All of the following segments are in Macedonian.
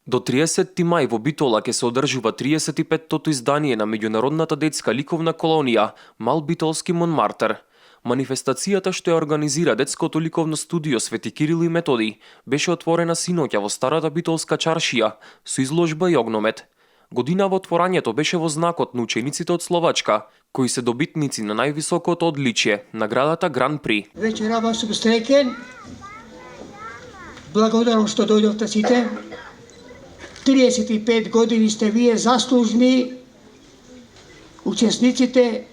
До 30 мај во Битола ќе се одржува 35-тото издание на меѓународната детска ликовна колонија Мал битолски Монмартер. Манифестацијата што ја организира детското ликовно студио Свети Кирил и Методи беше отворена синоќа во старата битолска чаршија со изложба и огномет. Година во отворањето беше во знакот на учениците од Словачка, кои се добитници на највисокото одличие, наградата Гран При. Вечера вас сум среќен. Благодарам што дојдовте сите. 35 години сте вие заслужни учесниците,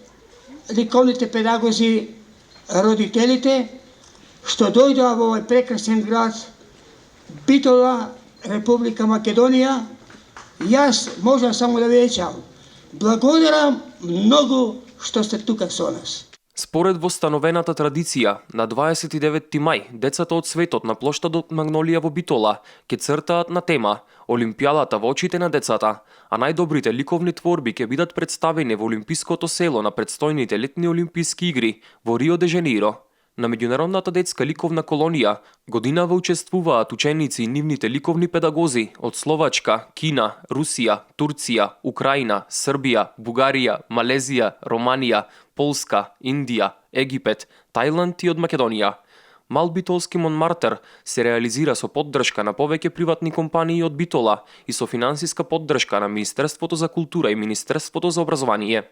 ликовните педагози, родителите, што дојдоа во овој прекрасен град Битола, Република Македонија. Јас можам само да ви речам, благодарам многу што сте тука со нас. Според востановената традиција, на 29 мај децата од светот на плоштадот Магнолија во Битола ќе цртаат на тема Олимпијадата во очите на децата, а најдобрите ликовни творби ќе бидат представени во Олимпиското село на предстојните летни олимписки игри во Рио де Жанеиро. На меѓународната детска ликовна колонија годинава учествуваат ученици и нивните ликовни педагози од Словачка, Кина, Русија, Турција, Украина, Србија, Бугарија, Малезија, Романија, Полска, Индија, Египет, Тајланд и од Македонија. Мал битолски Монмартер се реализира со поддршка на повеќе приватни компании од Битола и со финансиска поддршка на Министерството за култура и Министерството за образование.